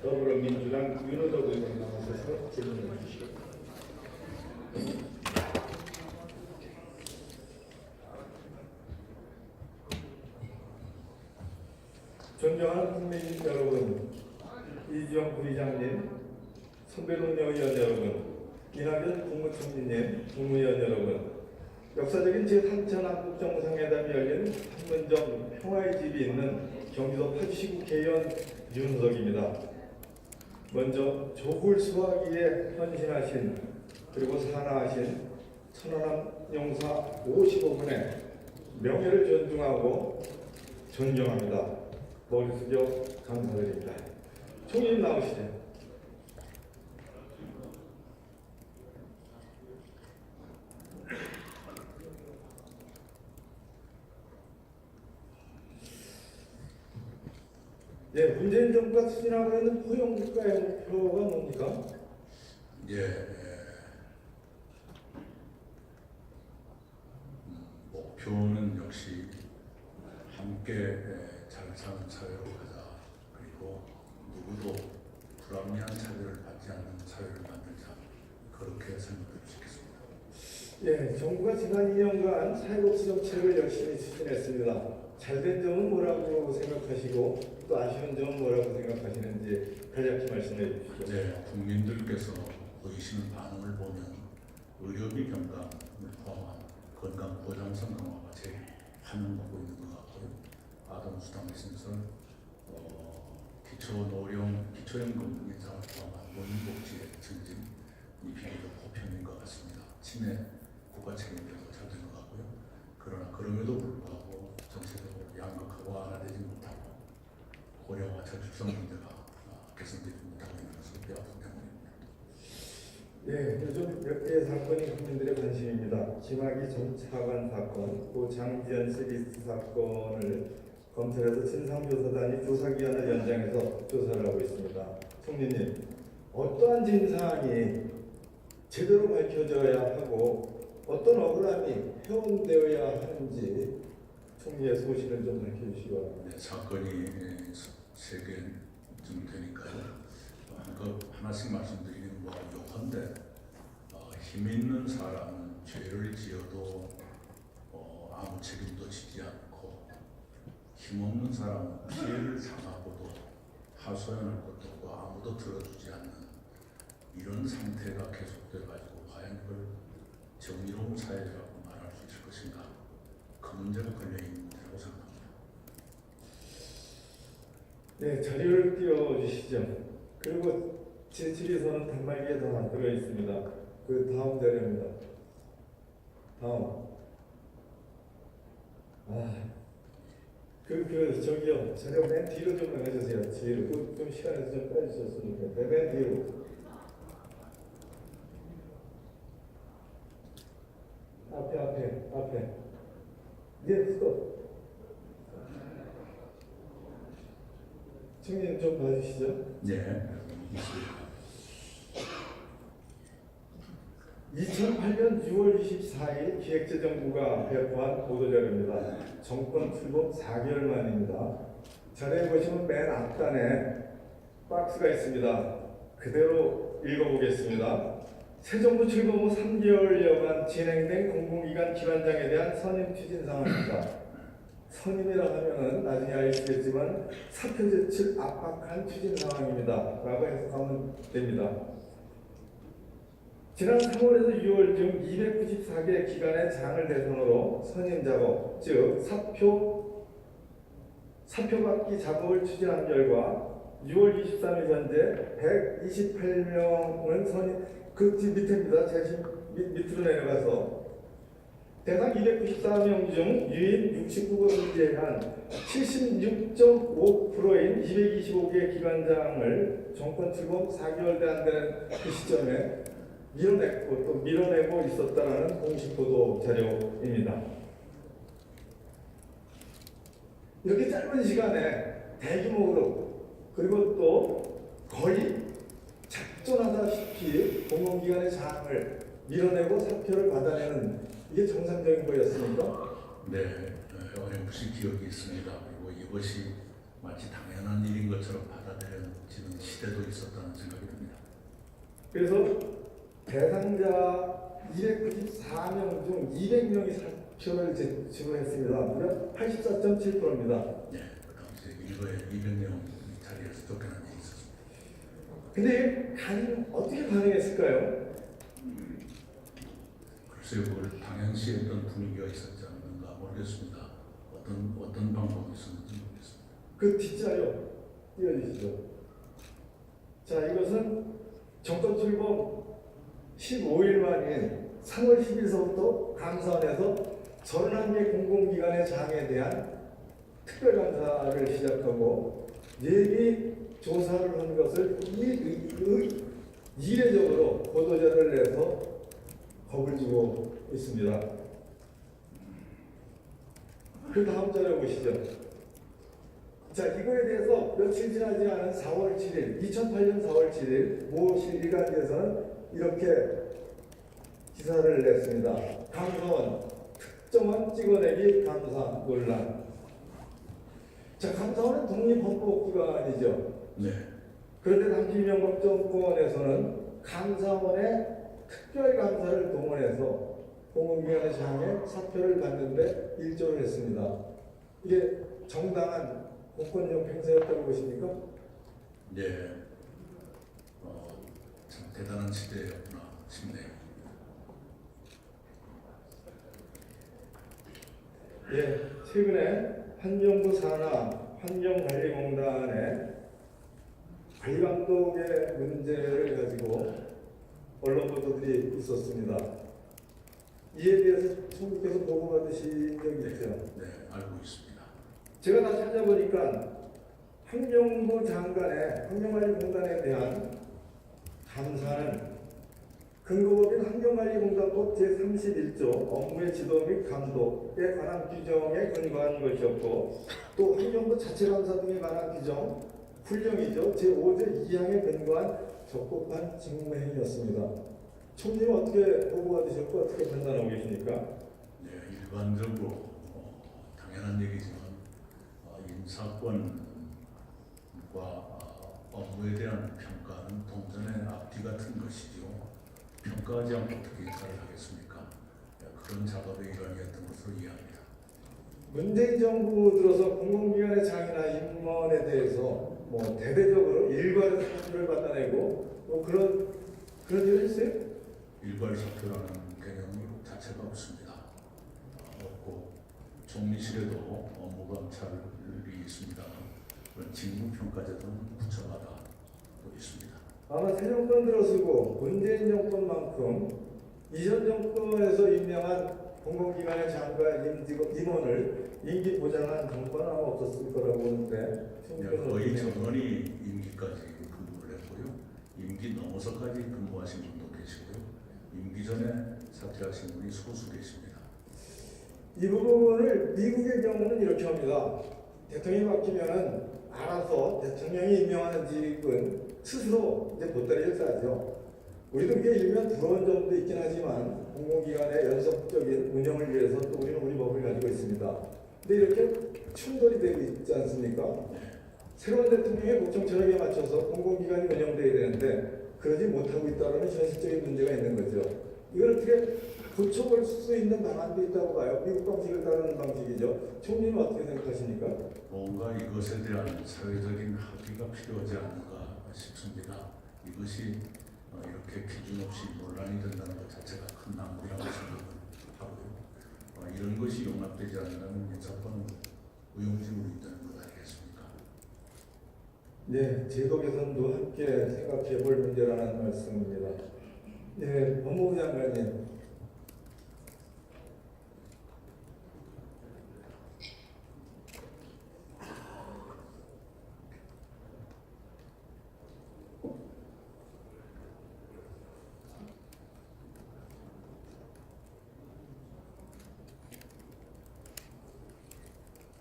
더불어민주당 윤호덕 의원 나오셔서 질문해 주시기 바랍니다. 존경하는 국민 여러분, 이주영 부의장님, 손배동 여의원 여러분, 이낙연 국무총리님, 국무위원 여러분, 역사적인 제3차 남북정상회담이 열린 판문점 평화의 집이 있는 경기도 파주시 국회의원 윤호덕입니다. 먼저 조국 수화기에 헌신하신 그리고 산하하신 천안함 용사 55분의 명예를 존중하고 존경합니다. 머리 숙여 감사드립니다. 총리님 나오시죠. 네, 문재인 정부가 추진하고 있는 포용국가의 목표가 뭡니까? 목표는 역시 함께 잘 사는 사회로 가자. 그리고 누구도 불합리한 차별을 받지 않는 사회를 만들자. 그렇게 생각해 주시겠습니다. 예, 정부가 지난 2년간 사회복지 정책을 열심히 추진했습니다. 잘된 점은 뭐라고 생각하시고 또 아쉬운 점은 뭐라고 생각하시는지 간략히 말씀해 주시죠. 네, 국민들께서 보이시는 반응을 보면 의료비 경감을 포함한 건강보장성 강화가 제일 환영하고 있는 것 같고요. 아동수당 신설, 기초연금 인상을 포함한 노인복지의 증진, 이 비교적 보편인 것 같습니다. 친해 국가 책임제도 잘 된 것 같고요. 그러나 그럼에도 불구하고 정책으로 양극하고 완화되지 못하고 고령화 저출산 문제가 개선되지 못하고 있는 것은 뼈아픈 때문입니다. 예, 요즘 몇 개의 사건이 국민들의 관심입니다. 김학의 전 차관 사건, 또 장지연 시리스 사건을 검찰에서 진상조사단이 조사기간을 연장해서 조사를 하고 있습니다. 총리님, 어떠한 진상이 제대로 밝혀져야 하고 어떤 억울함이 해온되어야 하는지 총리의 소신을 좀 밝혀주시기 바랍니다. 네, 사건이 3개쯤 되니까요. 하나씩 말씀드리는 거 요컨대 힘 있는 사람은 죄를 지어도 아무 책임도 지지 않고 힘없는 사람은 피해를 당하고도 하소연할 것도 없고 아무도 들어주지 않는 이런 상태가 계속돼 가지고 과연 이걸 정의로운 사회라고 말할 수 있을 것인가? 그 문제가 걸려 있는 문제라고 생각합니다. 네, 자료를 띄워주시죠. 그리고 제7위서는 단말기에 다 들어 있습니다. 그 다음 자료입니다. 다음. 저기요, 자료 맨 뒤로 좀 해주세요. 뒤로. 좀 시간에서 좀 빼주셨으니까. 맨 뒤로. 앞에. 네, 스톱. 총리님 좀 봐주시죠. 네, 있습니다. 2008년 6월 24일 기획재정부가 배포한 보도자료입니다. 정권 출범 4개월 만입니다. 자료에 보시면 맨 앞단에 박스가 있습니다. 그대로 읽어보겠습니다. 새 정부 출범 후 3개월여간 진행된 공공기관 기관장에 대한 선임 추진 상황입니다. 선임이라 하면은 나중에 알겠지만 사표 제출 압박한 추진 상황입니다. 라고 해석하면 됩니다. 지난 3월에서 6월 중 294개 기관의 장을 대상으로 선임 작업, 즉 사표받기 작업을 추진한 결과 6월 23일 현재 128명은 선임, 그 밑에입니다. 제시 밑으로 내려가서 대상 294명 중 유인 69곳을 제외한 76.5%인 225개 기관장을 정권 출범 4개월도 안 되는 그 시점에 밀어내고 있었다는 공식 보도 자료입니다. 이렇게 짧은 시간에 대규모로 그리고 또 거의 작전하다시피 공공기관의 장을 밀어내고 사표를 받아내는 이게 정상적인 거였습니까? 네, 어렴풋이 기억이 있습니다. 그리고 이것이 마치 당연한 일인 것처럼 받아들여진 지는 시대도 있었다는 생각이 듭니다. 그래서 대상자 294명 중 200명이 사표를 제출했습니다. 무려 84.7%입니다. 예, 그 당시에 일거에 200명 자리에서 쫓겨난 일이 있었습니다. 근데 어떻게 가능했을까요? 글쎄요, 그걸 당연시 어떤 분위기가 있었지 않는가 모르겠습니다. 어떤 방법이 있었는지 모르겠습니다. 그 뒷자료 띄워주시죠. 자, 이것은 정권 출범 15일 만인 3월 10일서부터 감사원에서 31개 공공기관의 장에 대한 특별감사를 시작하고 예비 조사를 한 것을 이례적으로 보도자를 내서 겁을 주고 있습니다. 그 다음 자료 보시죠. 자, 이거에 대해서 며칠 지나지 않은 4월 7일, 2008년 4월 7일 모 일간지에서는 이렇게 기사를 냈습니다. 감사원 특정한 찍어내기 감사 논란. 자, 감사원은 독립헌법기관이죠. 네, 그런데 당시 이명박 정권에서는 감사원의 특별감사를 동원해서 공공기관의 장에 사표를 받는데 일조를 했습니다. 이게 정당한 공권력 행사였다고 보십니까? 네, 참 대단한 시대였구나 싶네요. 예, 최근에 환경부 산하 환경관리공단의 관리감독의 문제를 가지고 언론 보도들이 있었습니다. 이에 대해서 총리께서 보고받으신 적이 있죠? 네, 알고 있습니다. 제가 다 찾아보니까 환경부 장관의 환경관리공단에 대한 감사는 근거법인 환경관리공단법 제31조 업무의 지도 및 감독에 관한 규정에 근거한 것이었고 또 환경부 자체감사 등에 관한 규정 훈령이죠. 제5조 2항에 근거한 적법한 직무행위였습니다. 총리는 어떻게 보고받으셨고 어떻게 판단하고 계십니까? 네, 일반적으로 당연한 얘기지만 인사권과 업무에 대한 평가는 동전의 앞뒤 같은 것이죠. 평가하지 않고 어떻게 인사를 하겠습니까? 그런 작업의 일환이었던 것으로 이해합니다. 문재인 정부 들어서 공공기관의 장이나 임원에 대해서 대대적으로 일괄 사표를 받아내고 그런 일을 했어요? 일괄 사표라는 개념이 자체가 없습니다. 없고 총리실에도 업무 감찰이 있습니다. 그런 직무평가제도는 부처마다 또 있습니다. 아마 새 정권 들어서고 문재인 정권만큼 이전 정권에서 임명한 공공기관의 장과 임원을 임기 보장한 정권은 아마 없었을 거라고 보는데 거의 전원이 임기까지 근무를 했고요. 임기 넘어서까지 근무하신 분도 계시고요. 임기 전에 사퇴하신 분이 소수 계십니다. 이 부분을 미국의 경우는 이렇게 합니다. 대통령이 바뀌면은 알아서 대통령이 임명하는 직은 스스로 이제 보따리를 싸죠. 우리도 그게 일면 부러운 점도 있긴 하지만 공공기관의 연속적인 운영을 위해서 또 우리는 우리 법을 가지고 있습니다. 근데 이렇게 충돌이 되고 있지 않습니까? 새로운 대통령의 국정 철학에 맞춰서 공공기관이 운영돼야 되는데 그러지 못하고 있다는 현실적인 문제가 있는 거죠. 이걸 어떻게 고쳐볼 수 있는 방안도 있다고 봐요. 미국 방식을 따르는 방식이죠. 총리는 어떻게 생각하십니까? 뭔가 이것에 대한 사회적인 합의가 필요하지 않을까 싶습니다. 이것이 이렇게 기준 없이 논란이 된다는 것 자체가 큰 낭비라고 생각하고요. 이런 것이 용납되지 않는다면 인사권은 무용지물이 있다는 것 아니겠습니까? 네, 제도 개선도 함께 생각해 볼 문제라는 말씀입니다. 네, 법무부 장관님.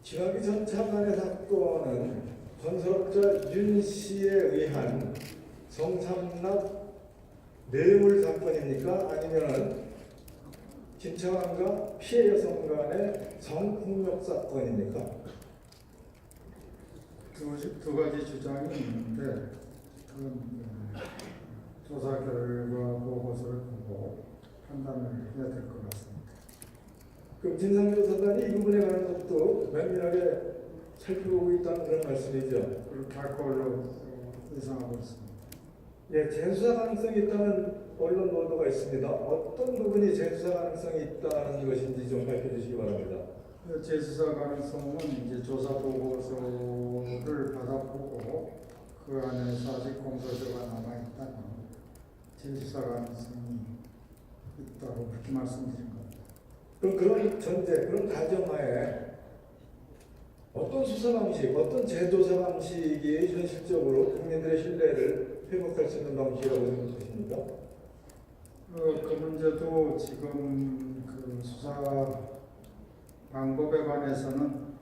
지난기 전 차관의 사건은 건설업자 윤 씨에 의한 성상납 뇌물 사건입니까? 아니면 김차관과 피해 여성 간의 성폭력 사건입니까? 두 가지 주장이 있는데 그런 조사 결과 보고서를 보고 판단을 해야 될 것 같습니다. 그럼 진상조사단이 이 부분에 관한 것도 면밀하게 살펴보고 있다는 그런 말씀이죠. 그렇게 할 걸로 예상하고 있습니다. 예, 재수사 가능성이 있다는 언론 보도가 있습니다. 어떤 부분이 재수사 가능성이 있다는 것인지 좀 밝혀주시기 바랍니다. 재수사 가능성은 이제 조사 보고서를 받아보고 그 안에서 아직 공소시효가 남아있다면 재수사 가능성이 있다고 그렇게 말씀드린 겁니다. 그럼 그런 전제, 그런 가정하에 어떤 수사 방식, 어떤 재조사 방식이 현실적으로 국민들의 신뢰를 회복할 수 있는 방식이라고 생각하십니까? 그 문제도 지금 그 수사 방법에 관해서는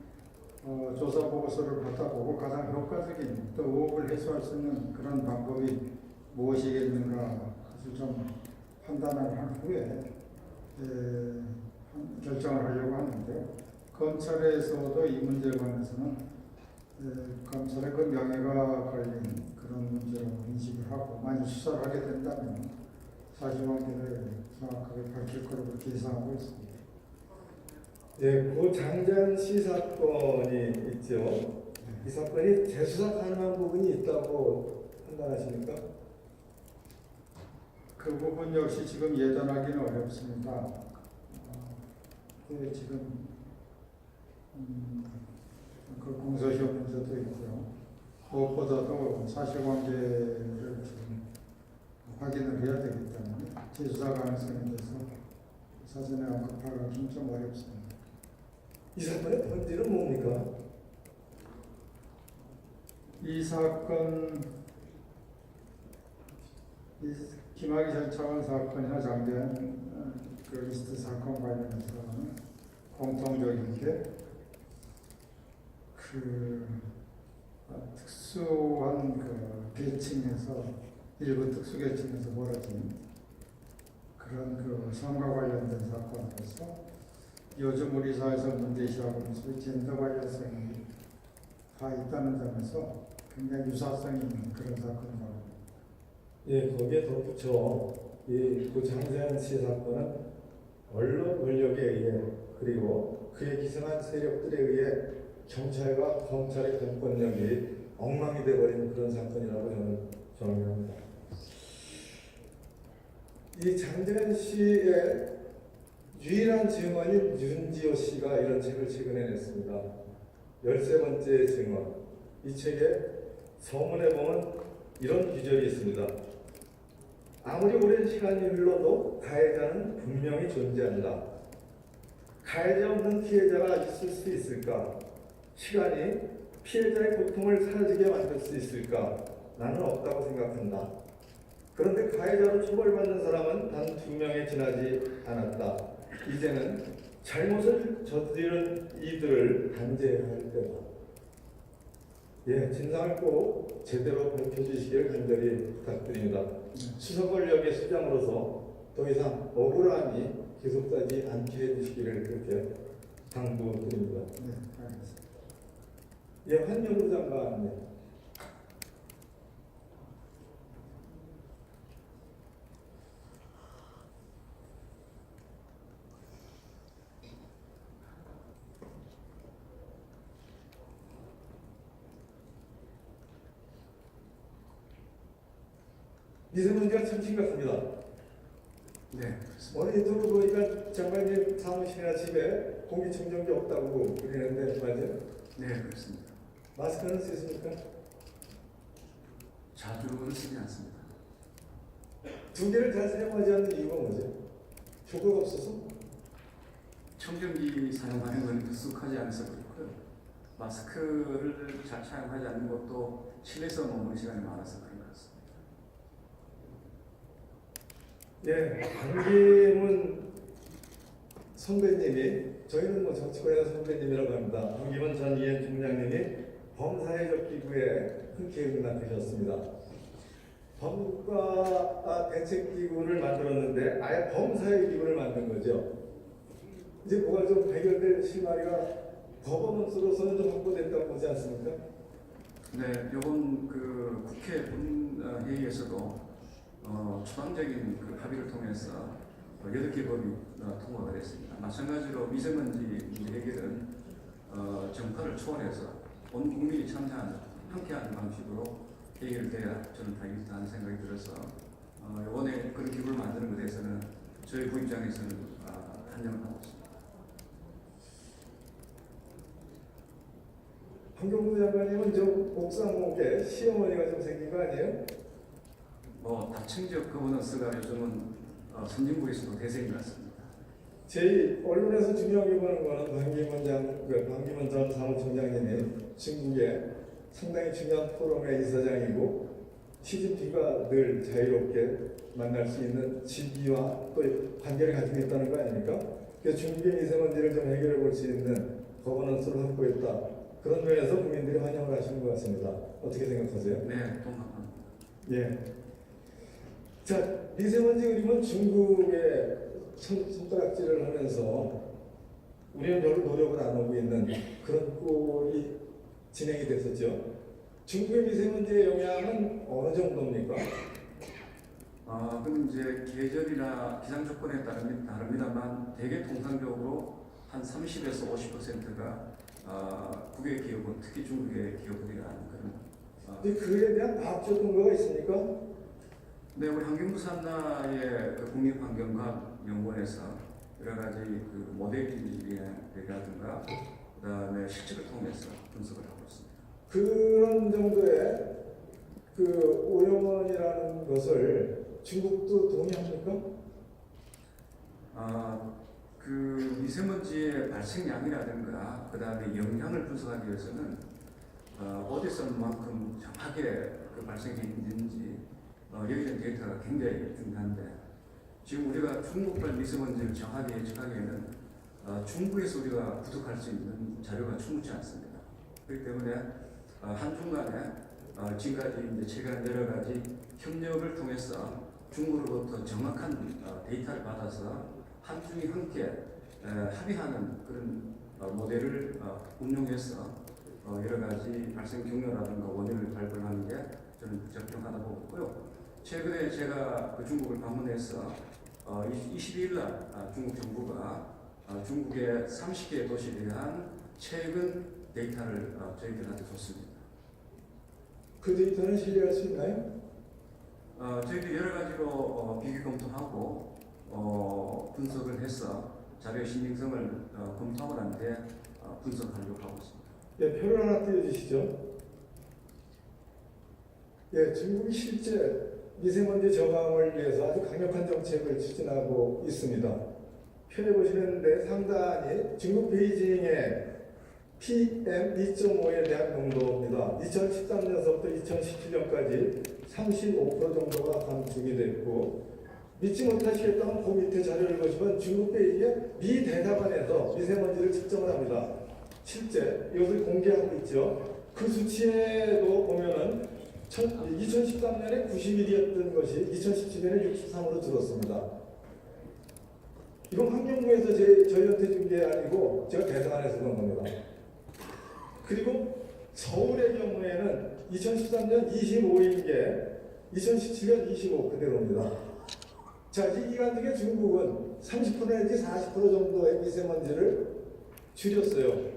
조사 보고서를 받아보고 가장 효과적인 또 의혹을 해소할 수 있는 그런 방법이 무엇이겠는가 그것을 좀 판단을 한 후에 결정을 하려고 하는데요. 검찰에서도 이 문제에 관해서는 검찰의 그 명예가 걸린 그런 문제로 인식을 하고 만약 수사를 하게 된다면 사실관계를 정확하게 밝힐 거로 그렇게 예상하고 있습니다. 예, 그 장자연 씨 사건이 있죠. 이 사건이 재수사 가능한 부분이 있다고 판단하십니까? 그 부분 역시 지금 예단하기는 어렵습니다. 지금 그 공소시효 문제도 있고요. 무엇보다도 사실관계를 지금 확인을 해야 되기 때문에 재수사 가능성에 대해서 사전에 언급하기는 좀 어렵습니다. 이 사건의 본질은 뭡니까? 이 사건, 이 김학의 전 차관 사건이나 장대한 그 리스트 사건 관련해서는 공통적인 게 그 특수한 그 계층에서 일부 특수 계층에서 벌어진 그런 그 성과 관련된 사건으로서 요즘 우리 사회에서 문제시하고 있는 소위 젠더 관련성이 다 있다는 점에서 굉장히 유사성이 있는 그런 사건이라고 합니다. 예, 거기에 덧붙여 그 장자연 씨 사건은 언론 권력에 의해 그리고 그에 기생한 세력들에 의해 경찰과 검찰의 공권력이 엉망이 되어버린 그런 사건이라고 저는 정의합니다. 이 장자연 씨의 유일한 증언인 윤지호 씨가 이런 책을 최근에 냈습니다. 13번째 증언. 이 책에 서문에 보면 이런 구절이 있습니다. 아무리 오랜 시간이 흘러도 가해자는 분명히 존재한다. 가해자 없는 피해자가 있을 수 있을까? 시간이 피해자의 고통을 사라지게 만들 수 있을까? 나는 없다고 생각한다. 그런데 가해자로 처벌받는 사람은 단 2명에 지나지 않았다. 이제는 잘못을 저지른 이들을 단죄해야 할 때다. 예, 진상을 꼭 제대로 밝혀주시길 간절히 부탁드립니다. 수사 권력의 수장으로서 더 이상 억울함이 계속되지 않게 해주시기를 그렇게 당부드립니다. 네, 알겠습니다. 예, 한영우 장관님. 미세먼지가 참 심각합니다. 네, 오늘 인터뷰 보니까 장관님 사무실이나 집에 공기청정기 없다고 그러는데 맞아요? 네, 그렇습니다. 마스크는 쓰십니까? 자주는 쓰지 않습니다. 2개를 다 사용하지 않는 이유가 뭐죠? 효과가 없어서? 청정기 사용하는 건 익숙하지 않아서 그렇고요. 마스크를 잘 사용하지 않는 것도 실내에서 머무는 시간이 많아서 그런 것 같습니다. 예, 반기문 선배님이, 저희는 뭐 정치권에서 선배님이라고 합니다. 반기문 전 EN 총장님이 범사회적 기구에 흔쾌히 응답하셨습니다. 범국가 대책기구를 만들었는데 아예 범사회 기구를 만든 거죠. 이제 뭐가 좀 해결될 실마리가 거버넌스로서는 좀 확보됐다고 보지 않습니까? 네, 이번 그 국회 회의에서도 초당적인 그 합의를 통해서 8개 법이 통과가 됐습니다. 마찬가지로 미세먼지 문제 해결은 정파를 초월해서 온 국민이 참여하는 함께하는 방식으로 해결돼야 저는 다행이다는 생각이 들어서 이번에 그런 기구를 만드는 것에 대해서는 저희 부 입장에서는 환영을 하고 있습니다. 환경부 장관님은 저 옥상목에 시어머니가 좀 생긴 거 아니에요? 다층적 거버넌스가 요즘은 선진국에서도 대세인 것 같습니다. 제 언론에서 중요하게 보는 거는 반기문 전 사무총장님이 중국의 상당히 중요한 포럼의 이사장이고 시진핑과 늘 자유롭게 만날 수 있는 지위와 또 관계를 가지고 있다는 거 아닙니까? 그래서 중국의 미세먼지를 좀 해결해 볼 수 있는 거버넌스를 확보했다. 그런 면에서 국민들이 환영을 하시는 것 같습니다. 어떻게 생각하세요? 네, 동감합니다. 예. 자, 미세먼지 그림은 중국의 손가락질을 하면서 우리는 별로 노력을 안 하고 있는 그런 꼴이 진행이 됐었죠. 중국의 미세먼지의 영향은 어느 정도입니까? 그럼 이제 계절이나 기상 조건에 다릅니다만 대개 통상적으로 한 30에서 50%가 국외 기업은 특히 중국의 기업들이라는 그런. 근데 그에 대한 과학적 근거가 있습니까? 네, 우리 환경부 산하의 그 국립환경과학연구원에서 여러 가지 그 모델이라든가 그다음에 실측을 통해서 분석을 하고 있습니다. 그런 정도의 그 오염원이라는 것을 중국도 동의합니까? 그 미세먼지의 발생량이라든가 그다음에 영향을 분석하기 위해서는 어디서 만큼 정확하게 그 발생이 있는지 여기에 대한 데이터가 굉장히 중요한데 지금 우리가 중국발 미세먼지를 정확하게 예측하기에는 중국에서 우리가 부족할 수 있는 자료가 충분치 않습니다. 그렇기 때문에 한중 간에 지금까지 이제 최근 여러 가지 협력을 통해서 중국으로부터 정확한 데이터를 받아서 한중이 함께 합의하는 그런 모델을 운용해서 여러 가지 발생 경로라든가 원인을 발견하는 게 저는 적정하다 보고 있고요. 최근에 제가 그 중국을 방문해서 22일 날 중국 정부가 중국의 30개 도시에 대한 최근 데이터를 저희들한테 줬습니다. 그 데이터는 신뢰할 수 있나요? 저희들이 여러 가지로 비교 검토하고 분석을 해서 자료의 신빙성을 검토하고 난 뒤에 분석하려고 하고 있습니다. 예, 표를 하나 띄워주시죠. 예, 중국이 실제 미세먼지 저감을 위해서 아주 강력한 정책을 추진하고 있습니다. 표에 보시는데 상단이 중국 베이징의 PM2.5에 대한 농도입니다. 2013년서부터 2017년까지 35% 정도가 감축이 됐고 믿지 못하시겠다면 그 밑에 자료를 보시면 중국 베이징의 미 대사관에서 미세먼지를 측정을 합니다. 실제 이것을 공개하고 있죠. 그 수치에도 보면은 2013년에 91이었던 것이 2017년에 63으로 줄었습니다. 이건 환경부에서 저희한테 준 게 아니고 제가 대사관에서 그런 겁니다. 그리고 서울의 경우에는 2013년 25인 게 2017년 25 그대로입니다. 자, 이 기간 중에 중국은 30% 내지 40% 정도의 미세먼지를 줄였어요.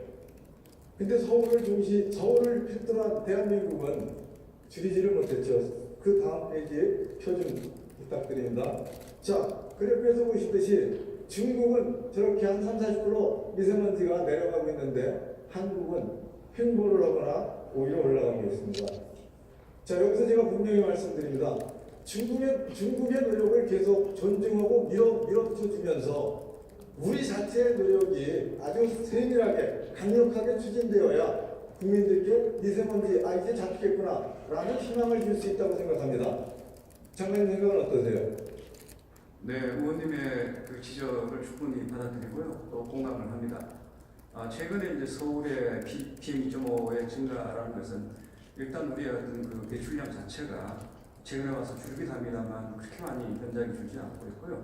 근데 서울을 필두로 한 대한민국은 줄이지를 못했죠. 그 다음 페이지에 표 좀 부탁드립니다. 자, 그래프에서 보시듯이 중국은 저렇게 한 30-40% 미세먼지가 내려가고 있는데 한국은 횡보를 하거나 오히려 올라가고 있습니다. 자, 여기서 제가 분명히 말씀드립니다. 중국의 노력을 계속 존중하고 밀어붙여주면서 우리 자체의 노력이 아주 세밀하게 강력하게 추진되어야 국민들께 미세먼지 이제 잡히겠구나 라는 희망을 줄 수 있다고 생각합니다. 장관님 생각은 어떠세요? 네, 의원님의 그 지적을 충분히 받아들이고요. 또 공감을 합니다. 최근에 이제 서울의 PM2.5의 증가라는 것은 일단 우리의 어떤 그 배출량 자체가 최근에 와서 줄긴 합니다만 그렇게 많이 변작이 줄지 않고 있고요.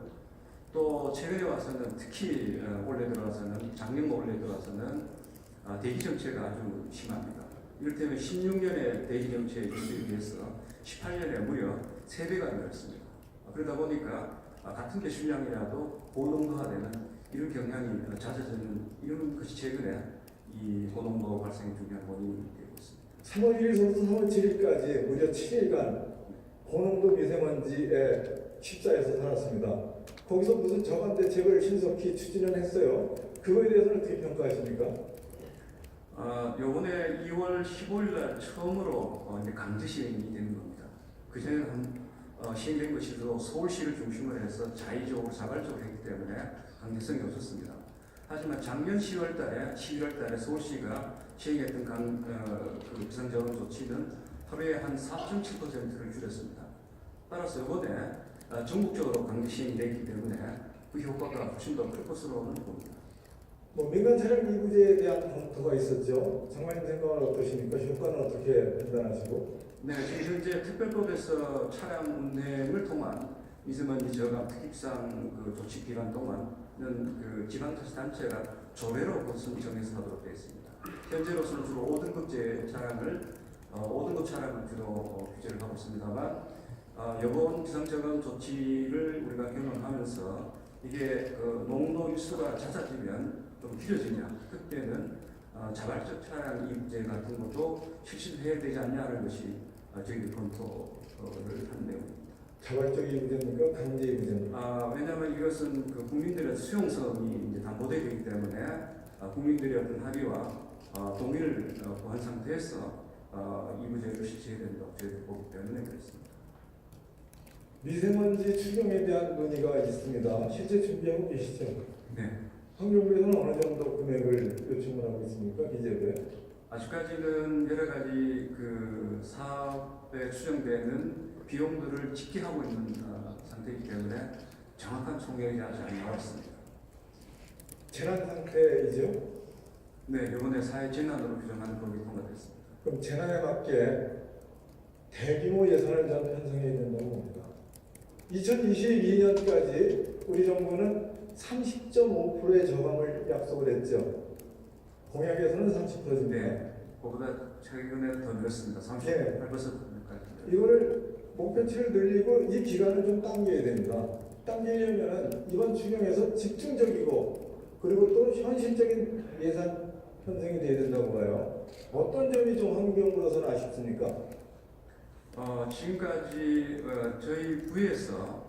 또 최근에 와서는 특히 올해 들어와서는 작년과 올해 들어와서는 대기 정체가 아주 심합니다. 이를테면 16년의 대기 정체에 비해서 18년에 무려 3배가 늘었습니다. 그러다 보니까 같은 배출량이라도 고농도가 되는 이런 경향이 잦아지는 이런 것이 최근에 이 고농도 발생의 중요한 원인이 되고 있습니다. 3월 1일부터 3월 7일까지 무려 7일간 고농도 미세먼지에 십사해서 살았습니다. 거기서 무슨 저감 대책을 신속히 추진을 했어요. 그거에 대해서는 어떻게 평가하십니까? 요번에 2월 15일 날 처음으로 이제 강제 시행이 되는 겁니다. 그전에는 시행된 것이도 서울시를 중심으로 해서 자의적으로 자발적으로 했기 때문에 강제성이 없었습니다. 하지만 작년 10월 달에 11월 달에 서울시가 시행했던 그 비상저감 조치는 하루에 한 4.7%를 줄였습니다. 따라서 이번에 전국적으로 강제 시행이 되기 때문에 그 효과가 훨씬 더 클 것으로는 봅니다. 뭐 민간 차량 이부제에 대한 검토가 있었죠. 장관님 생각은 어떠십니까? 효과는 어떻게 판단하시고? 네, 지금 현재 특별법에서 차량 운행을 통한 미세먼지 저감 특입상 그 조치 기간 동안은 그 지방자치단체가 조례로 그것을 정해서 하도록 되어 있습니다. 현재로서는 주로 5등급제 차량을 5등급 차량을 주로 규제를 하고 있습니다만 이번 비상저감 조치를 우리가 경험하면서 이게 그 농도 일수가 잦아지면 좀 길어지냐 그때는 자발적 차량 이부제 같은 것도 실시해야 되지 않냐는 것이 저희들 검토를 한 내용입니다. 자발적 이부제입니까? 강제 이부제입니까? 왜냐하면 이것은 그 국민들의 수용성이 이제 담보되어 있기 때문에 국민들의 어떤 합의와 동의를 구한 상태에서 이부제를 실시해야 된다고 저희들 보기 때문에 그렇습니다. 미세먼지 추경에 대한 논의가 있습니다. 실제 준비하고 계시죠? 네. 환경부에서는 어느 정도 금액을 요청을 하고 있습니까? 기재부에? 아직까지는 여러 가지 그 사업에 추정되는 비용들을 집계하고 있는 상태이기 때문에 정확한 총액이 아직 안 나왔습니다. 재난 상태이죠? 네, 이번에 사회 재난으로 규정하는 법이 통과됐습니다. 그럼 재난에 맞게 대규모 예산을 좀 편성해야 된다고 봅니다. 2022년까지 우리 정부는 30.5%의 저감을 약속을 했죠. 공약에서는 30%입니다. 네, 그보다 최근에 더 늘었습니다. 38%까지. 이거를 목표치를 늘리고 이 기간을 좀 당겨야 됩니다. 당기려면 이번 추경에서 집중적이고 그리고 또 현실적인 예산 편성이 돼야 된다고 봐요. 어떤 점이 좀 환경부로서는 아쉽습니까? 지금까지 저희 부에서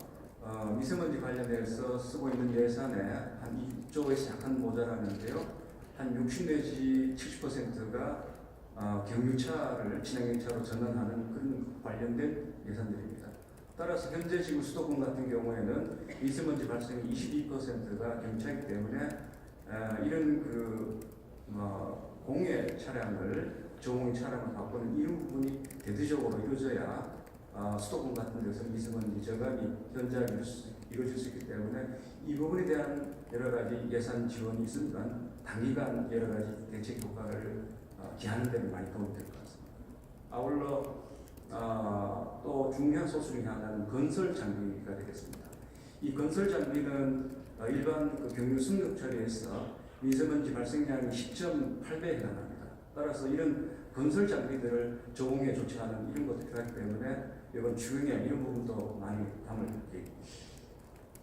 미세먼지 관련해서 쓰고 있는 예산에 한 2조에서 약간 모자라는데요. 한 60 내지 70%가 경유차를 친환경차로 전환하는 그런 관련된 예산들입니다. 따라서 현재 지금 수도권 같은 경우에는 미세먼지 발생의 22%가 경유차이기 때문에 이런 그 공해 차량을 저공 차량을 바꾸는 이런 부분이 대대적으로 이루어져야 수도권 같은 데서 미세먼지 저감이 현저하게 이루어질 수 있기 때문에 이 부분에 대한 여러 가지 예산 지원이 있으면 단기간 여러 가지 대책 효과를 기하는 데는 많이 도움이 될 것 같습니다. 아울러 또 중요한 소수 중에 하나는 건설 장비가 되겠습니다. 이 건설 장비는 일반 그 경유 승력 처리에서 미세먼지 발생량이 10.8배에 해당합니다. 따라서 이런 건설 장비들을 저공해 조치하는 이런 것도 필요하기 때문에 이번 추경에 이런 부분도 많이 담을 계획입니다.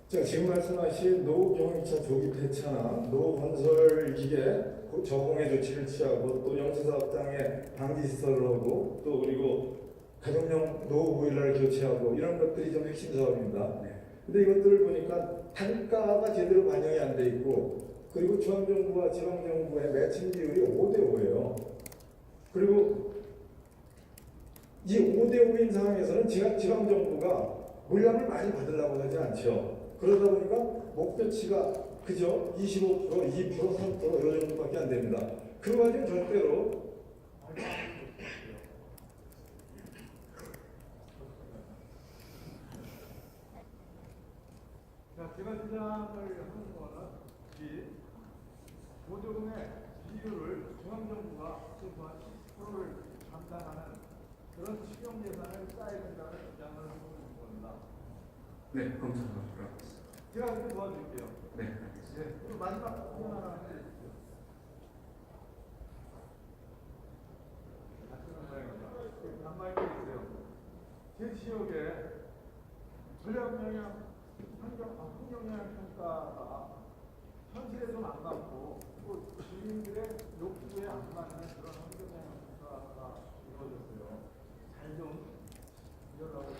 자, 지금 말씀하신 노경유차 조기 폐차나 노건설 기계 저공해 조치를 취하고 또 영세사업장에 방지 시설을 하고 또 그리고 가정용 노후 보일러를 교체하고 이런 것들이 좀 핵심 사업입니다. 네. 근데 이것들을 보니까 단가가 제대로 반영이 안 돼 있고 그리고 중앙정부와 지방정부의 매칭 비율이 5대5예요. 그리고 이 5대5인 상황에서는 지방정부가 물량을 많이 받으려고 하지 않죠. 그러다 보니까 목표치가 그저 25%, 2%, 3% 이 정도밖에 안 됩니다. 그 과정 절대로 제가 주장을 하는 거는 이 보조금의 비율을 중앙정부가 최소한 10%를 감당하는 그런 추경 예산을 짜야 된다는 주장을 하고 있는 겁니다. 네, 검토하도록 하겠습니다. 제가 그렇게 도와줄게요. 네, 알겠습니다. 네. 그리고 마지막 표현 하나 해주십시오. 단말기 있어요. 제 지역에 전략영향 환경영향 평가가 현실에서는 안 맞고 또 주민들의 욕구에 안 맞는 그런 환경영향 평가가 이루어졌어요. 잘 좀 이어가고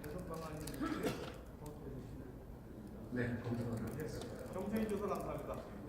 개선 방안이 있는지 검토해 주시길 바랍니다. 네, 검토를 하겠습니다. 정치해 주셔서 감사합니다.